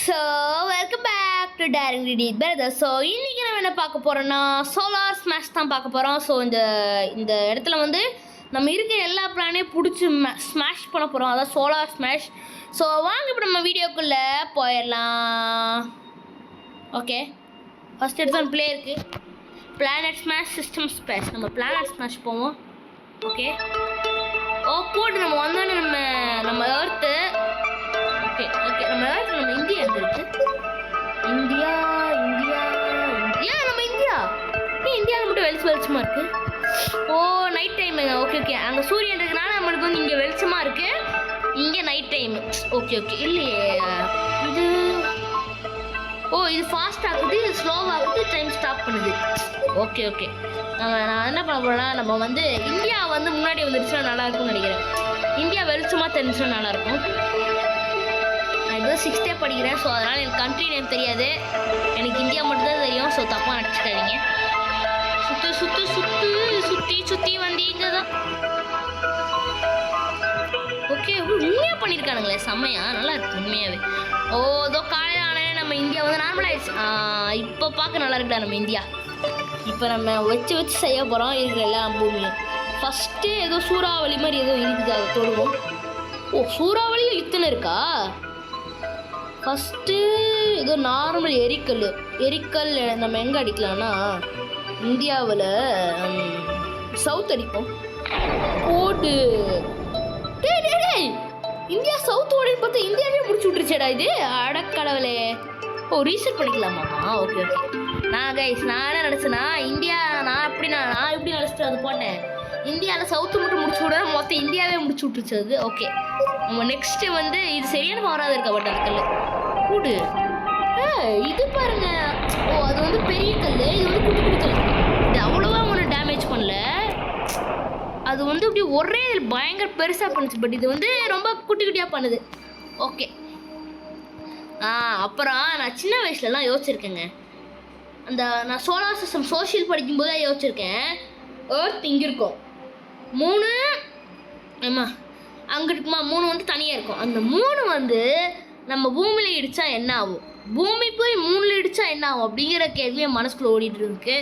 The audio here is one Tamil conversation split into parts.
So welcome back to daring DD brother. So இன்றைக்கி நம்ம என்ன பார்க்க போகிறோன்னா சோலார் ஸ்மாஷ் தான் பார்க்க போகிறோம். ஸோ இந்த இடத்துல வந்து நம்ம இருக்கிற எல்லா பிளானையும் பிடிச்சி ஸ்மாஷ் பண்ண போகிறோம், அதான் சோலார் ஸ்மாஷ். ஸோ வாங்க இப்போ நம்ம வீடியோக்குள்ளே போயிடலாம். ஓகே, ஃபஸ்ட் எடுத்து பிளே இருக்குது பிளானட் ஸ்மாஷ் சிஸ்டம் ஸ்பேஸ். நம்ம பிளானட் ஸ்மாஷ் போவோம். ஓகே போட்டு நம்ம வந்தோடனே நம்ம எர்த்து. ஓகே ஓகே நம்ம எர்த்து நம்ம இந்தியா எங்கே இருக்குது? இந்தியா இந்தியா இந்தியா நம்ம இந்தியா இந்தியாவில் மட்டும் வெளிச்சமாக இருக்குது. ஓ நைட் டைமுங்க. ஓகே ஓகே அங்கே சூரியன் இருக்குனால நம்மளுக்கு வந்து இங்கே வெளிச்சமாக இருக்குது, இங்கே நைட் டைமு. ஓகே ஓகே இல்லையே இது. ஓ இது ஃபாஸ்ட் ஆகுது, இது ஸ்லோவாகுது, டைம் ஸ்டாப் பண்ணுது. ஓகே ஓகே நான் என்ன பண்ண போகிறேன்னா, நம்ம வந்து இந்தியா வந்து முன்னாடி வந்துடுச்சுன்னா நல்லாயிருக்கும்னு நினைக்கிறேன். இந்தியா வெளிச்சமாக தெரிஞ்சுன்னா நல்லாயிருக்கும். நான் ஏதோ 6th படிக்கிறேன், ஸோ அதனால் எனக்கு கண்ட்ரி நேம் தெரியாது, எனக்கு இந்தியா மட்டும்தான் தெரியும். ஸோ தப்பாக நினச்சிக்காதீங்க. சுற்றி சுற்றி சுற்றி சுற்றி சுற்றி வந்து இங்கே தான். ஓகே உண்மையாக பண்ணியிருக்கானுங்களே, செம்மையா நல்லா இருக்கு உண்மையாகவே. ஓ இதோ காலையில் ஆனே நம்ம இந்தியா வந்து நார்மல் ஆயிடுச்சு. இப்போ பார்க்க நல்லா இருக்குடா நம்ம இந்தியா. இப்போ நம்ம வச்சு செய்ய போகிறோம் இருக்கிற எல்லா பூமியும். ஃபஸ்ட்டு ஏதோ சூறாவளி மாதிரி ஏதோ இருக்குது, அதை தொடுவோம். ஓ சூறாவளியும் இத்தனை இருக்கா? ஃபஸ்ட்டு ஏதோ நார்மல் எரிக்கல் நம்ம எங்கே அடிக்கலாம்னா இந்தியாவில் சவுத் அடிப்போம். போட்டு இந்தியா சவுத் ஓடின்னு பார்த்தா இந்தியாவே முடிச்சு விட்டுருச்சேடா இது. அடக்கடவுளே. ஓ ரீசெட் பண்ணிக்கலாமாம்மா? ஓகே ஓகே நான் என்ன நினச்சேன்னா இந்தியா நான் எப்படி நினச்சிட்டு அது போட்டேன். இந்தியாவில் சவுத்து மட்டும் முடிச்சு விட மொத்தம் இந்தியாவே முடிச்சு விட்டுருச்சு அது. ஓகே நம்ம நெக்ஸ்ட்டு வந்து இது சரியான பவராக இருக்கா பட் அந்த கல் கூடு. இது பாருங்க. ஓ அது வந்து பெரிய கல், இது வந்து குட்டி குட்டி கல். இது அவ்வளோவா ஒன்று டேமேஜ் பண்ணல, அது வந்து அப்படி ஒரே பயங்கர பெருசாக பண்ணுச்சு. பட் இது வந்து ரொம்ப குட்டி குட்டியாக பண்ணுது. ஓகே அப்புறம் நான் சின்ன வயசுலலாம் யோசிச்சிருக்கேங்க, நான் சோலார் சிஸ்டம் சோஷியல் படிக்கும்போதே யோசிச்சிருக்கேன். எர்த் இங்கே இருக்கும் 3, ஆமாம் அங்கே இருக்குமா 3 வந்து தனியாக இருக்கும். அந்த 3 வந்து நம்ம பூமியில் இடித்தா என்ன ஆகும், பூமி போய் 3ல் இடித்தா என்ன ஆகும் அப்படிங்கிற கேள்வி என் மனசுக்குள்ளே ஓடிட்டு இருக்கு.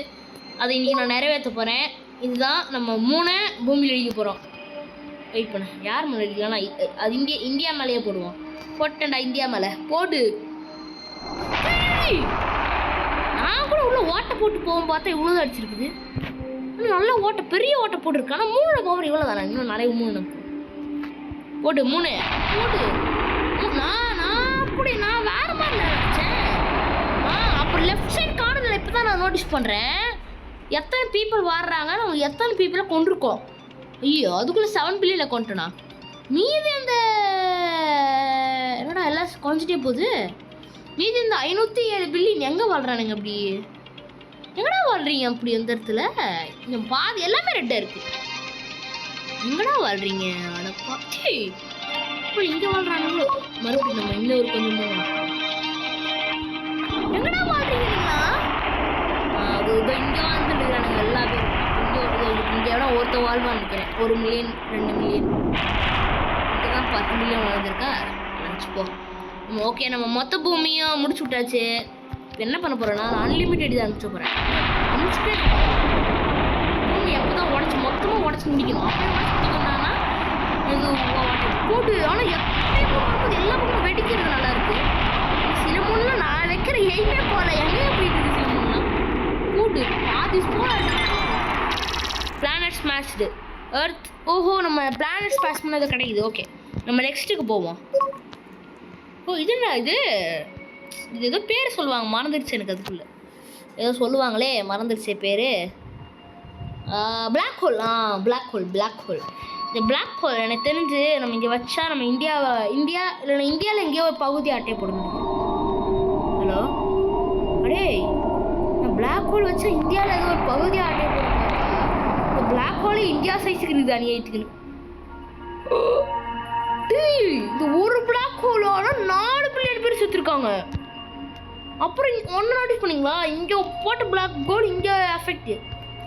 அதை இன்றைக்கி நான் நிறைவேற்ற போகிறேன். இதுதான் நம்ம 3 பூமியில் இடிக்க போகிறோம். வெயிட் பண்ண யார் மேலே இடிக்கலாம்னா அது இந்தியா மேலேயே போடுவோம். போட்டேன்டா இந்தியா மேலே போடு. நான் கூட உள்ள ஓட்டை போட்டு போகும் பார்த்தா இவ்வளோ அடிச்சிருக்குது. நல்ல ஓட்டை பெரிய ஓட்டை போட்டுருக்கு. ஆனால் 3 பவர் இவ்வளோ தானே, இன்னும் நிறைய 3 போடு 3 போடு. நான் வேறு மாதிரி நினச்சேன். அப்புறம் லெஃப்ட் சைடு கார்னரில் இப்போ தான் நான் நோட்டீஸ் பண்ணுறேன் எத்தனை பீப்புள் வாடுறாங்க, நம்ம எத்தனை பீப்புளை கொண்டிருக்கோம். ஐயோ அதுக்குள்ளே 7 பில்லியனில் கொண்டுட்டோண்ணா. மீதி அந்த என்னடா எல்லாம் குறைஞ்சிட்டே போகுது. மீதி இந்த 507 பில்லியன் எங்கே வாழ்கிறானுங்க? அப்படி எங்கடா வாழ்கிறீங்க? அப்படி அந்த இடத்துல இங்கே பாதி எல்லாமே ரெட்டாக இருக்குது. எங்கடா வாழ்கிறீங்க? அடப்பா இப்போ இங்கே வாழ்கிறானுங்களோ. மறுபடியும் நம்ம இன்னொரு கொஞ்சம் எங்கடா வாழ்கிறீங்களா? அது இதோ இங்கே வாழ்ந்துருக்குறானுங்க எல்லா பேரும். இங்கே இடம் ஒருத்த வாழ்வான்னு நினைக்கிறேன். 1 மில்லியன் 2 மில்லியன் இங்கே தான் 10 மில்லியன் வாழ்ந்துருக்கா நினச்சிப்போ. ஓகே நம்ம மொத்த பூமியும் முடிச்சு விட்டாச்சு. இப்போ என்ன பண்ண போகிறேன்னா நான் அன்லிமிட்டெட் தான் அனுப்பிச்சு போகிறேன். அனுப்பிச்சுட்டே பூமி எப்போ தான் மொத்தமாக உடச்சி முடிக்கணும். அப்படியே உடச்சி முடிக்கணும்னா இது போட்டு. ஆனால் எப்போ எல்லா பக்கமும் வெடிக்கிறது நல்லா இருக்குது. சில முன்னெலாம் நான் வைக்கிற எய்மே போகல, எங்கேயே போயிட்டு இருக்கு. சில முன்னெலாம் போட்டு பாதி பிளானட் ஸ்மாஷ்டு எர்த். ஓஹோ நம்ம பிளானட் ஸ்மாஷ் பண்ணது கிடைக்குது. ஓகே நம்ம நெக்ஸ்ட்டுக்கு போவோம். ஓ இது என்ன இது ஏதோ பேர் சொல்லுவாங்க, மறந்துடுச்சு எனக்கு. அதுக்குள்ளே ஏதோ சொல்லுவாங்களே மறந்துடுச்சே பேர். Black hole. Black hole. இந்த பிளாக் ஹோல் எனக்கு தெரிஞ்சு நம்ம இங்கே வச்சா நம்ம இந்தியா இல்லைன்னா இந்தியாவில் எங்கேயோ ஒரு பகுதி ஆட்டையை போட முடியும். ஹலோ அடே நான் பிளாக் ஹோல் வச்சா இந்தியாவில் ஏதோ ஒரு பகுதி ஆட்டையை போட முடியும். இந்த பிளாக் ஹோலே இந்தியா சைஸுக்கு இருக்குது அநியாயத்துக்கு. இந்த ஒரு பிளாக் ஹோலோட 4 பில்லியன் பேர் செத்துருக்காங்க. அப்புறம் ஒன்று நோட்டீஸ் பண்ணிங்களா, இங்கே போட்ட பிளாக் ஹோல் இங்கே அஃபெக்ட்.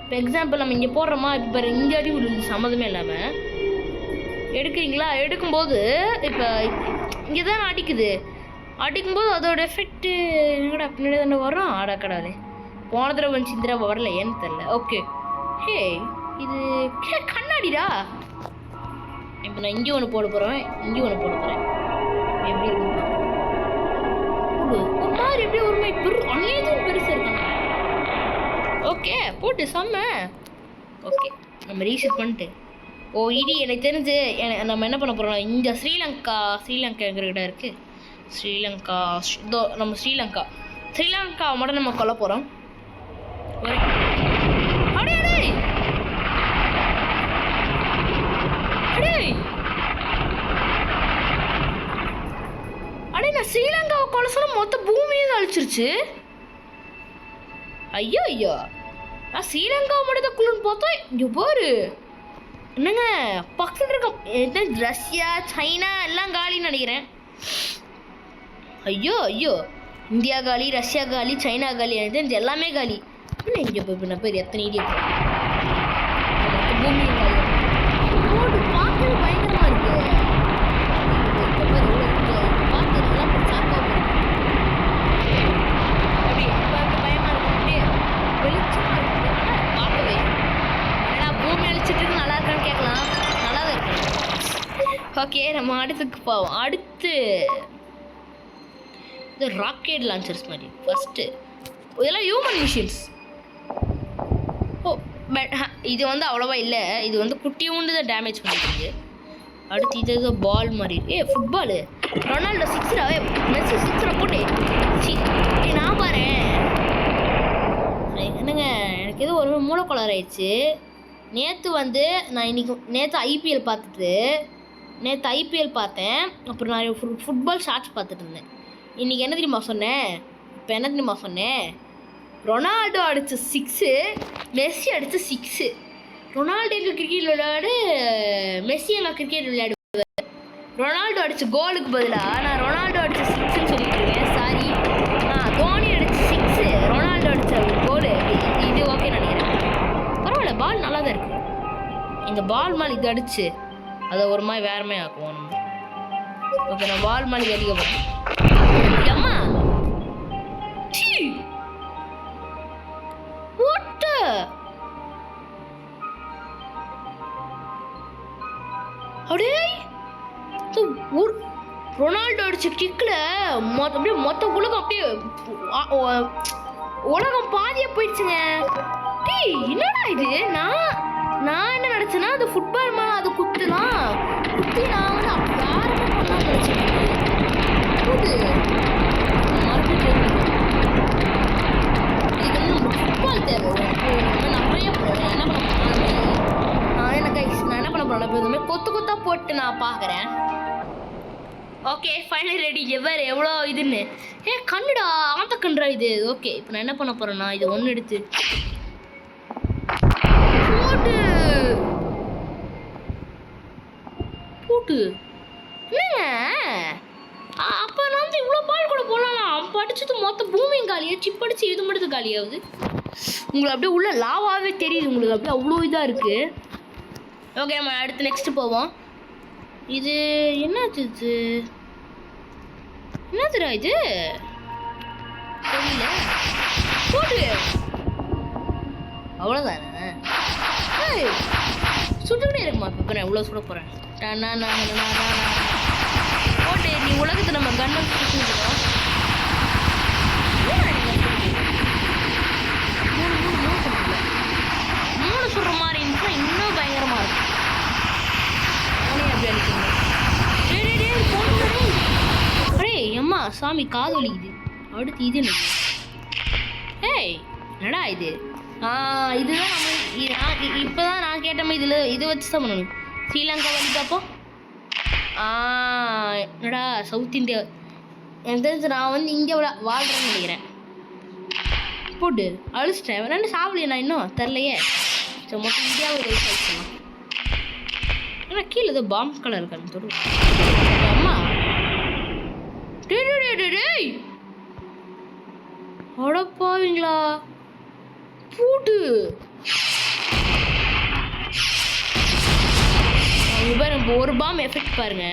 இப்போ எக்ஸாம்பிள் நம்ம இங்கே போடுறோமா, இப்போ இங்கே அடி விழுந்து சம்மந்தமே இல்லாமல் எடுக்கிறீங்களா, எடுக்கும்போது இப்போ இங்கே தான் அடிக்குது. அடிக்கும்போது அதோட எஃபெக்ட் என்னடா பின்னாடி தானே வரும். ஆடா கடவுளே, போன தடவை வந்துச்சு, இந்த தடவை வரல, ஏன்னு தெரில. ஓகே, ஹே இது கண்ணாடிடா. இப்போ நான் இங்கே ஒன்று போட போகிறேன், இங்கே ஒன்று போட போகிறேன். எப்படி இருக்கு ஒரு மாதிரி, எப்படி ஒரு மாதிரி அங்கேயும் பெருசாக இருக்காங்க. ஓகே போட்டு செம்ம. ஓகே நம்ம ரீசெட் பண்ணிட்டு இது எனக்கு தெரிஞ்சு நம்ம என்ன பண்ண போகிறோம், இந்த ஸ்ரீலங்கா எங்கிட்ட இருக்குது. ஸ்ரீலங்கா இதோ நம்ம ஸ்ரீலங்கா மட்டும் நம்ம கொல்ல போகிறோம். அடே நான் ஸ்ரீலங்காவை கொலை சொல்ல மொத்த பூமியை அழிச்சிருச்சு. ஐயோ நான் ஸ்ரீலங்காவை மட்டும் தான் குழுன்னு பார்த்தா இங்கே பாரு என்னங்க பக்கத்தில் இருக்க ரஷ்யா சைனா எல்லாம் காலின்னு நினைக்கிறேன். ஐயோ இந்தியா காலி, ரஷ்யா காலி, சைனா காலி, எனக்கு தெரிஞ்சு எல்லாமே காலி. இல்லை இங்கே போய் பேர் எத்தனை இடியா பூமியும் காலி. பார்க்கவே பயங்கரமாக இருக்கு. ஓகே நம்ம அடுத்துக்கு போவோம். அடுத்து இது ராக்கெட் லான்ச்சர்ஸ் மாதிரி. ஃபஸ்ட்டு இதெல்லாம் ஹியூமன் மிஷின்ஸ். பட் இது வந்து அவ்வளோவா இல்லை, இது வந்து குட்டியூண்டு தான் டேமேஜ் பண்ணிருக்கு. அடுத்து இது ஏதோ பால் மாதிரி இருக்கு. ஃபுட்பாலு ரொனால்டோ 6 மெஸ்ஸி 6 போட்டு நான் பாரு என்னங்க எனக்கு ஏதோ ஒரு மூலக்கொளர் ஆயிடுச்சு. நேற்று ஐபிஎல் பார்த்தேன். அப்புறம் நான் ஃபுட்பால் ஷார்ட்ஸ் பார்த்துட்டு இருந்தேன். இன்றைக்கி என்ன தெரியுமா சொன்னேன், ரொனால்டோ அடித்த 6, மெஸ்ஸி அடித்த 6. ரொனால்டோ எங்கள் கிரிக்கெட் விளையாடு, மெஸ்ஸி எங்கள் கிரிக்கெட் விளையாடுவார். ரொனால்டோ அடித்த கோலுக்கு பதிலாக நான் ரொனால்டோ அடித்த 6ன்னு சொல்லிட்டுருக்கேன். சாரி, தோனி அடித்த 6, ரொனால்டோ அடித்த கோலு. இது ஓகே நினைக்கிறேன். பரவாயில்ல, பால் நல்லா தான் இருக்குது. இந்த பால் மேலே இது அடிச்சு அதை ஒரு மாதிரி வேறமே ஆக்குவோம் நம்ம. ஓகே நான் பால் மேலே அடிக்க போகிறேன். அம்மா அப்படியே ரொனால்டோ அடிச்ச கிக்கில் அப்படியே மொத்த உலகம் அப்படியே உலகம் பாதியா போயிடுச்சுங்க. என்னடா இது, நான் என்ன நினைச்சேன்னா அது ஃபுட்பால் மேலே அது குத்தி நான் வந்து யாருமே பண்ணாம நினைச்சேன். ஃபுட்பால் தேவை நிறைய போடுறேன். என்ன பண்ண நான் என்ன பண்ண போறேன், இப்போ இதுமாதிரி கொத்தா போட்டு நான் பார்க்குறேன். Okay final ready. எவ்வளோ இதுன்னு கண்ணுடா ஆத்த கண்டுடா இது. ஓகே இப்போ நான் என்ன பண்ண போகிறேன்னா இது ஒன்று எடுத்து போட்டு என்னங்க அப்போ நான் வந்து இவ்வளோ பால் கூட போடலாம். படிச்சது மொத்த பூமியும் காலியாக, சிப் அடிச்சு இது மட்டும் காலியாகுது. உங்களுக்கு அப்படியே உள்ள லாவாகவே தெரியுது, உங்களுக்கு அப்படியே அவ்வளோ இதாக இருக்குது. ஓகே நம்ம அடுத்து நெக்ஸ்ட்டு போவோம். இது என்னதுடா இது தெரியல. போட்டு அவ்வளோதானே சுட்டுக்கிட்டே இருக்குமா? இப்போ நான் எவ்வளோ சுட போகிறேன். போட்டு நீ உலகத்தை நம்ம கண்ணை சுட்டுக்கிறோம். 3 சுடுற மாதிரி இருந்துச்சுன்னா இன்னும் பயங்கரமாக இருக்கும். அப்படி அடிக்கணும். அடே அம்மா சாமி காது வலிக்குது. அடுத்து இது என்னடா இது? இதுதான் நம்ம இப்போதான் நான் கேட்டமே இதை வச்சு தான் பண்ணணும். ஸ்ரீலங்கா வழி பார்ப்போம். என்னடா சவுத் இந்தியா எனக்கு தெரிஞ்சு நான் வந்து இங்கே வாழ்கிறேன்னு நினைக்கிறேன். போட்டு அழிச்சிட்டேன். வேணா சாப்பிடலையே நான் இன்னும் தெரிலையே. சரி மொத்தம் இந்தியாவை ரைஸ் ஆகிடுச்சுமா. ஏன்னா கீழே ஏதோ பாம்பு கலர் இருக்கான்னு தொடு. அம்மா டேய் அடப்பாவீங்களா பூட்டு பாருங்க. ஒரு பாம் எஃபெக்ட் பாருங்க.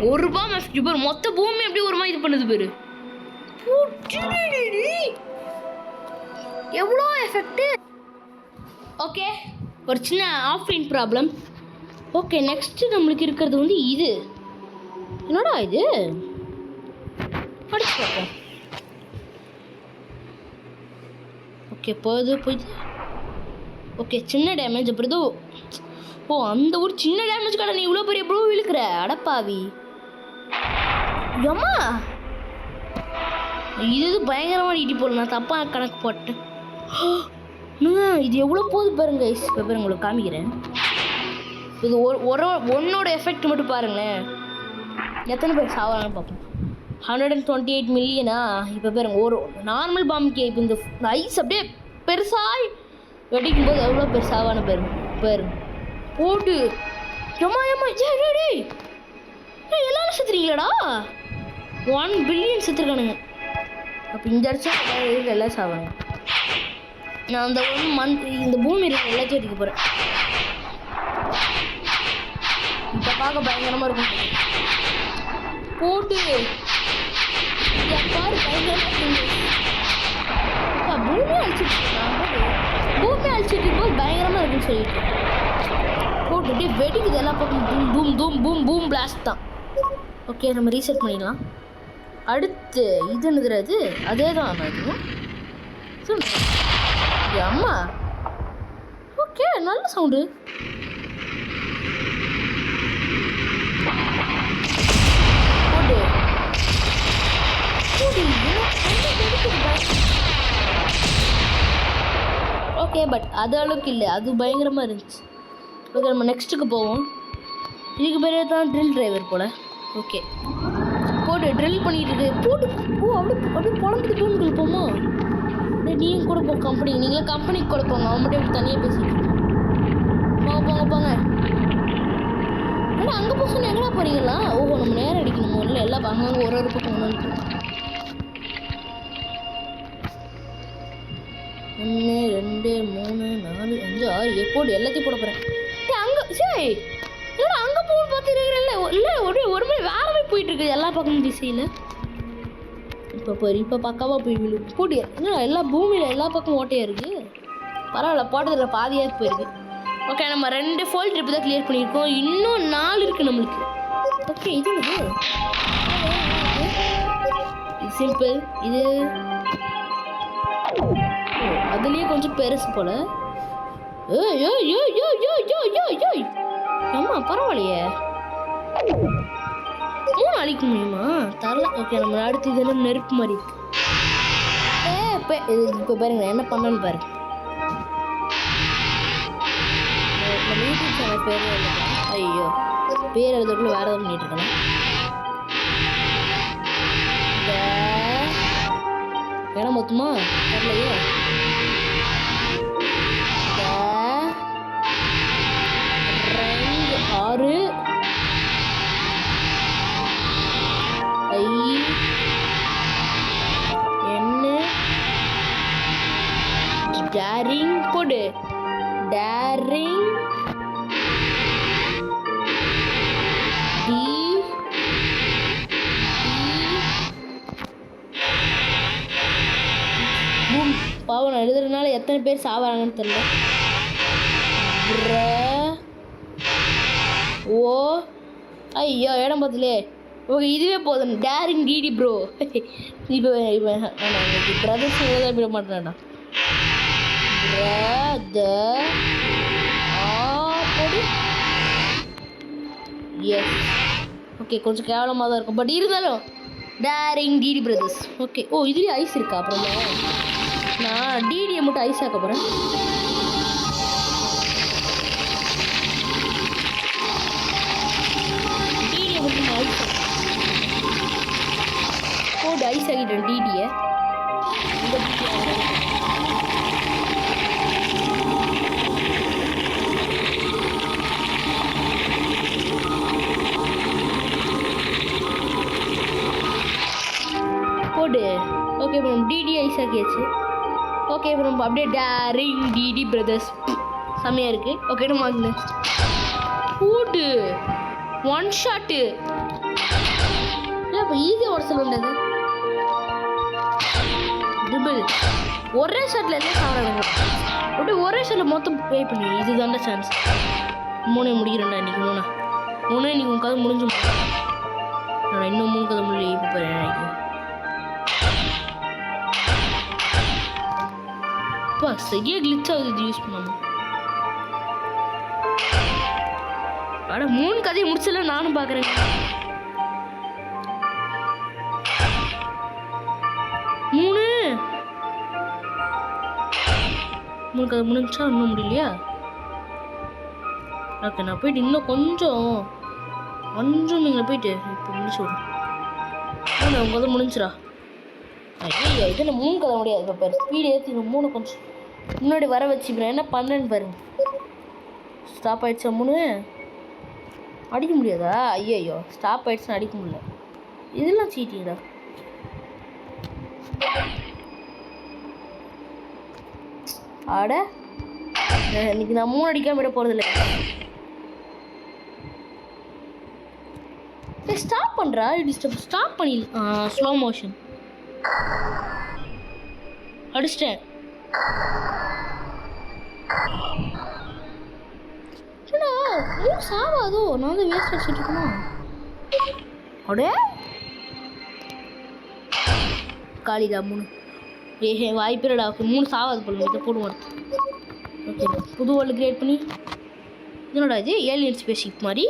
ஒரு பாம் எஃபெக்ட் பேர் மொத்த பூமி அப்படியே ஒரு மாதிரி இது பண்ணுது பேரு. எவ்வளோ எஃபெக்ட். ஓகே, ஒரு சின்ன ஆஃப்லைன் ப்ராப்ளம். ஓகே, நெக்ஸ்ட் நம்மளுக்கு இருக்கிறது வந்து இது என்னடா இது படிச்சு பார்ப்போம். ஓகே, போயிது. ஓகே, சின்ன டேமேஜ். அப்புறம் ஓ அந்த ஒரு சின்ன டேமேஜ் கடை நீ இவ்வளோ பெரிய ப்ளூ இழுக்கிற அடப்பாவி. ஏம்மா இது பயங்கரமாக இடி போடல, நான் தப்பாக கணக்கு போட்டேன். இது எவ்வளோ போகுது பாருங்க. இப்போ பாருங்க, உங்களுக்கு காமிக்கிறேன். இது ஒன்னோட எஃபெக்ட் மட்டும் பாருங்களேன், எத்தனை பேர் சாவலான்னு பார்ப்போம். 128 மில்லியனா? இப்போ பாருங்க, ஒரு நார்மல் பாம்புக்கே இப்போ இந்த ஐஸ் அப்படியே பெருசாக வெடிக்கும் போது எவ்வளோ பெருசாவான பாருங்க போட்டு. ஏமா எல்லாரும் செத்துறீங்களாடா? 1 பில்லியன் செத்துருக்கானுங்க. அப்போ இந்த அடிச்சா எல்லாம் சாவாங்க. நான் அந்த 1 மந்த் இந்த பூமியில் எல்லாத்தையும் அடிக்க போகிறேன். இப்போ பார்க்க பயங்கரமாக இருக்கும் போட்டு. பாரு பூமி அழிச்சிட்டு போது பயங்கரமாக இருக்குன்னு சொல்லிட்டு போட்டுட்டு வெடிக்குது எல்லா பக்கம். Boom boom boom boom boom blast தான். ஓகே, நம்ம ரீசெட் பண்ணிடலாம். அடுத்து இது என்னது? அதே தான் அம்மா. ஓகே, நல்ல சவுண்டு. ஓகே, பட் அது அளவுக்கு இல்லை, அது பயங்கரமாக இருந்துச்சு. ஓகே, நம்ம நெக்ஸ்ட்டுக்கு போவோம். இதுக்கு பேர் தான் ட்ரில் டிரைவர் போல். ஓகே, போட்டு ட்ரில் பண்ணிட்டு இருக்கு போட்டு. அப்படியே புலம்புட்டு பூமிக்குள்ள போமா? நீங்க கூட போ கம்பெனி, நீங்களே கம்பெனிக்கு கூட போங்க. அவன் மட்டும் எப்படி தனியாக பேசிட்டு போங்க. ஆனால் அங்கே போக சொன்னால் எங்கடா போகிறீங்களா? ஓஹோ, நம்ம நேரம் அடிக்கணுமோ? இல்லை, எல்லாம் அங்கே ஒரு பக்கம் 1 2 3 4 5 6 7 எல்லாத்தையும் போட போகிறேன். அங்கே சரி என்னடா அங்கே போகணும்னு பார்த்து இருக்கிறேன்ல. இல்லை ஒரு மாதிரி வேற மாதிரி போயிட்டு இருக்குது எல்லா பக்கமும் திசையில். இப்போ பக்காவாக போய் போட்டு என்ன எல்லா பூமியில் எல்லா பக்கம் ஓட்டையாக இருக்குது. பரவாயில்ல, போட்டதில்ல, பாதியாக போயிருக்கு. ஓகே, நம்ம 2 ஃபோல்ட் ட்ரிப் தான் கிளியர் பண்ணியிருக்கோம். இன்னும் 4 இருக்குது நம்மளுக்கு. ஓகே, இது சிம்பிள். இது அதுலேயே கொஞ்சம் பெருசு போல. அம்மா பரவாயில்லையே, 3 அழிக்க முடியுமா? தரல. ஓகே, நம்ம அடுத்து இதெல்லாம் நெருப்பு மாதிரி இருக்கு. இப்போ பாருங்க என்ன பண்ணணும்னு பாருங்க. நம்ம யூடியூப் சேனல் பேர் எழுதலாம். ஐயோ, பேர் எழுதுக்குள்ள வேற எதுவும் பண்ணிட்டு இருக்கலாம். இடம் மொத்தமா தெரியலையே. டேரிங் போடு. டேரிங் பாவம் எழுதுறதுனால எத்தனை பேர் சாவாங்கன்னு தெரியல. ஓ ஐயோ, இடம் பார்த்துலே. ஓகே, இதுவே போதும். டேரிங் டிடி ப்ரோ. இப்போ பிரதர்ஸ் விட மாட்டேன்டா. எஸ். ஓகே, கொஞ்சம் கேவலமாக தான் இருக்கும், பட் இருந்தாலும் டேரிங் டிடி பிரதர்ஸ். ஓகே, ஓ இதுலேயே ஐஸ் இருக்கா? அப்புறம் நான் டிடியை மட்டும் ஐஸ் ஆக்க போகிறேன். டிடியை மட்டும் ஐஸ் போட்டு ஐஸ் ஆகிட்டேன் டிடியை. போடு. ஓகே, இப்போ நம்ம டிடி ஐஸ் ஆக்கியாச்சு. ஓகே, இப்போ நம்ம அப்படியே டேரிங் டிடி பிரதர்ஸ் செம்மையாக இருக்குது. ஓகே, நம்ம வாங்க போடு 1 ஷாட்டு. ஈஸியாக ஒரு சொல்லுண்டது ட்ரிபிள் ஒரே ஷாட்டில் எல்லாம் சாப்பிட்றாங்க. அப்படியே ஒரே ஷாட்டில் மொத்தம் பே பண்ணி இதுதான்டா சான்ஸ். 3 முடிக்கிறேன்டா இன்றைக்கி 3 இன்றைக்கி உன் கதை முடிஞ்சு நான் இன்னும் 3 கதை முடியல. இப்போ போகிறேன் நினைக்கிறேன். அப்பா சரியாக கிளிச் ஆகுது இது யூஸ் பண்ணாமல். அட 3 கதையை முடிச்சல நானும் பார்க்குறேன். 3 கதை முடிஞ்சா இன்னும் முடியலையா? ஓகே நான் போயிட்டு இன்னும் கொஞ்சம் நீங்கள் போயிட்டு இப்போ முடிச்சு விடுறேன். உங்கள் கதை முடிஞ்சிடா. ஐயோ இது நான் 3 கதை முடியாது. இப்போ பாரு ஸ்பீடு ஏற்றி 3 கொஞ்சம் முன்னாடி வர வச்சுக்கிறேன். என்ன பண்ணுறேன்னு பாருங்க. ஸ்டாப் ஆகிடுச்சா 3 அடிக்க முடியாதா? ஐயோ ஸ்டாப் ஆகிடுச்சுன்னு அடிக்க முடியல. இதெல்லாம் சீட்டிங்கடா. ஆட இன்னைக்கு நான் 3 அடிக்காம விட போகிறதில்ல. ஸ்டாப் பண்ணுறா ஸ்டாப் பண்ணி ஸ்லோ மோஷன் அடிச்சிட்டேன். சாவாதோ நான் தான் வேஸ்ட் அடிச்சுட்டு இருக்கணும். அடே காலிதா 3 வாய்ப்பில்லடா. 3 சாவாது போல இதை போடுவோம். ஓகே புது வேர்ல்டு கிரியேட் பண்ணி இதனோட இது ஏலியன் ஸ்பேஸ்ஷிப் மாதிரி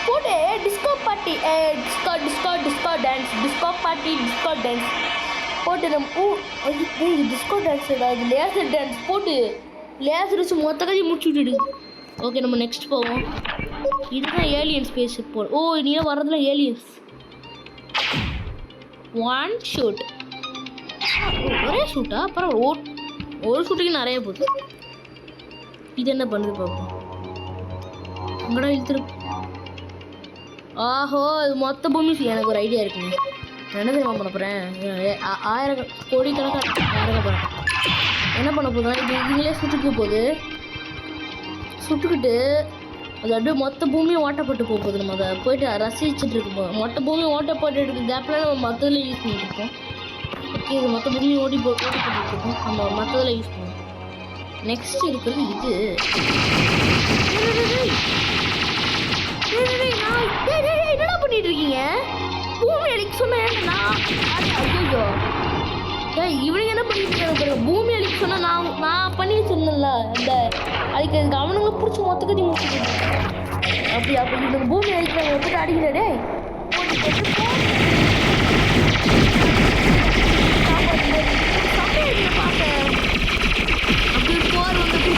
போட்டு டிஸ்கோ பார்ட்டி டிஸ்கோ டான்ஸ் போட்டு நம்ம டிஸ்கோ டான்ஸ் அது லேசர் டான்ஸ் போட்டு லேசர் வச்சு மொத்த கதையை முடிச்சு விட்டுடு. ஓகே நம்ம நெக்ஸ்ட் போவோம். இதுதான் ஏலியன் ஸ்பேஸ்ஷிப் போல். நீதான் வர்றதுல ஏலியன்ஸ் 1 ஷூட் ஒரே ஷூட்டா? அப்புறம் ஒரு ஷூட்டுக்கு நிறைய போகுது. இது என்ன பண்ணுது பார்ப்போம். அங்கடா இழுத்துரு. ஆஹோ இது மொத்த பூமி. எனக்கு ஒரு ஐடியா இருக்குங்க. என்ன தெரியுமா பண்ண போகிறேன்? 1000 கோடி கணக்காக போகிறேன். என்ன பண்ண போதுன்னா இதுங்களே சுட்டுக்கிட்டு அது அப்படியே மொத்த பூமியும் ஓட்டப்பட்டு போகுது. நம்ம அதை போயிட்டு ரசிச்சுட்டு இருக்கோம். மொத்த பூமியும் ஓட்டப்பட்டு இருக்க கேப்பில் நம்ம மற்றதில் யூஸ் பண்ணிட்டு இருக்கோம். ஓகே இது மொத்த பூமியும் ஓட்டப்பட்டு இருக்கோம். நம்ம மற்றதில் யூஸ் பண்ணுவோம். நெக்ஸ்ட் இருக்கிறது இது. என்னடா பண்ணிட்டு இருக்கீங்க? பூமி அழிக்க சொன்னேன் நான். ஐயோ இவனுங்க என்ன பண்ணிட்டு இருக்காங்க? பூமி அழிக்க சொன்னா நான் பண்ணி வச்சிருந்தேன்ல அந்த அழிக்கிறதுக்கு அவனுங்களை பிடிச்சி மொத்த கட்டி முடிச்சுட்டு அப்படி இந்த பூமி அழிக்கிறாங்க வந்துட்டு அடிக்கிறடே அப்படி போர் வந்துட்டு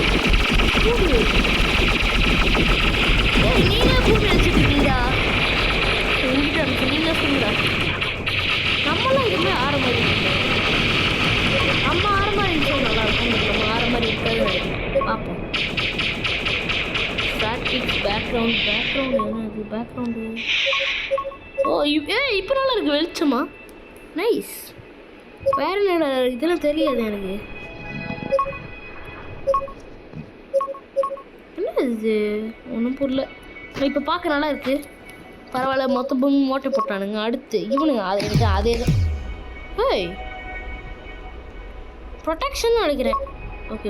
நீங்களே பூமி அழிச்சிட்டு இருக்கீங்களா? நீங்களே சொல்லுங்க. நம்மளாம் இதுவுமே ஆற மாதிரி நம்ம ஆற மாதிரி இருந்தோம் நல்லா இருக்கும். நம்ம ஆற மாதிரி இருக்கிறது பார்ப்போம். ஸ்டாட்டிக்ஸ் பேக்ரவுண்ட் என்னது பேக்ரவுண்டு? இப்போ நல்லா இருக்குது வெளிச்சமா. நைஸ். வேறு என்னோட இதெல்லாம் தெரியாது எனக்கு. என்ன இது ஒன்றும் புரியல. இப்போ பார்க்க நல்லா இருக்குது. பரவாயில்ல மொத்த பூமி மோட்டை போட்டானுங்க. அடுத்து இவனுங்க அதே தான். ஏய் ப்ரொடெக்ஷன் நினைக்கிறேன். ஓகே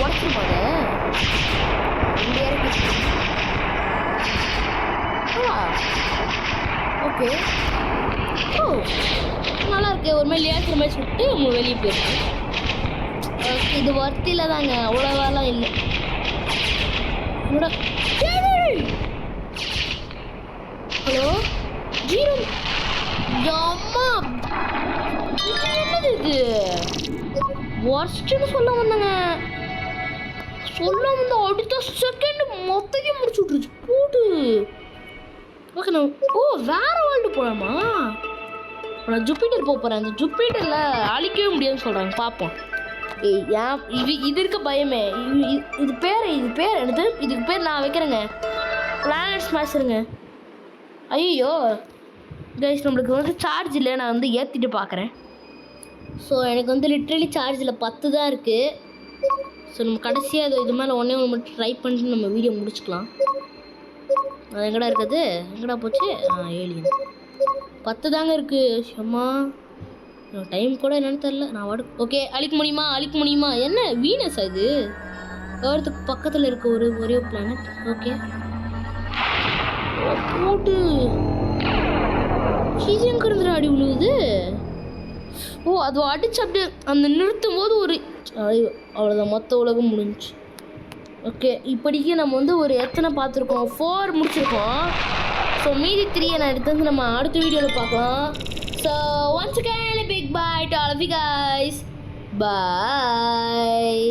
உடச்சிருப்பாங்க. ஓகே நல்லா இருக்கு. ஒரு மாதிரி லேசர் மாதிரி சுட்டு வெளியே போயிருக்கு. இது வர்த்தியில் தாங்க அவ்வளோவாலாம் இல்லை. ஹலோ ஜீரோ அம்மா என்னது இது? ஒர்ஸ்ட்னு சொல்ல வந்தாங்க. அடுத்த செகண்ட் மொத்தத்தையும் முடிச்சு விட்டுருச்சு போட்டு. ஓகே நான் வேற வேர்ல்டு போகலாமா? நான் ஜூபிட்டர் போக போகிறேன். அந்த ஜூபிட்டரில் அழிக்கவே முடியாதுன்னு சொல்கிறாங்க. பார்ப்போம். இது இருக்க பயமே. இது பேர் என்னது? இதுக்கு பேர் நான் வைக்கிறேங்க பிளானட் ஸ்மாஷருங்க. ஐயோ கைஸ் நம்மளுக்கு வந்து சார்ஜ் இல்லை. நான் வந்து ஏற்றிட்டு பார்க்குறேன். ஸோ எனக்கு வந்து லிட்ரலி சார்ஜில் 10 தான் இருக்குது. ஸோ நம்ம கடைசியாக இது மேலே ஒன்றே ஒன்று மட்டும் ட்ரை பண்ணிட்டு நம்ம வீடியோ முடிச்சுக்கலாம். அது எங்கடா இருக்குது, எங்கடா போச்சு? ஏலியன் 10 தாங்க இருக்குது. அம்மா டைம் கூட என்னன்னு தெரில. நான் ஓகே அழிக்க முடியுமா? என்ன வீனஸ் இது? எர்த்துக்கு பக்கத்தில் இருக்க ஒரே பிளானட். ஓகே போட்டு எங்க இருந்து அடி விழுவுது? ஓ அது அடிச்சு அப்படியே அந்த நிறுத்தும் போது ஒரு அவ்வளோதான், மொத்த உலகம் முடிஞ்சிச்சு. ஓகே இப்போதைக்கு நம்ம வந்து ஒரு எத்தனை பார்த்துருக்கோம், 4 முடிச்சிருக்கோம். ஸோ மீதி 3 நான் எடுத்து நம்ம அடுத்த வீடியோவில் பார்க்கலாம். So once again a big bye to all of you guys. Bye.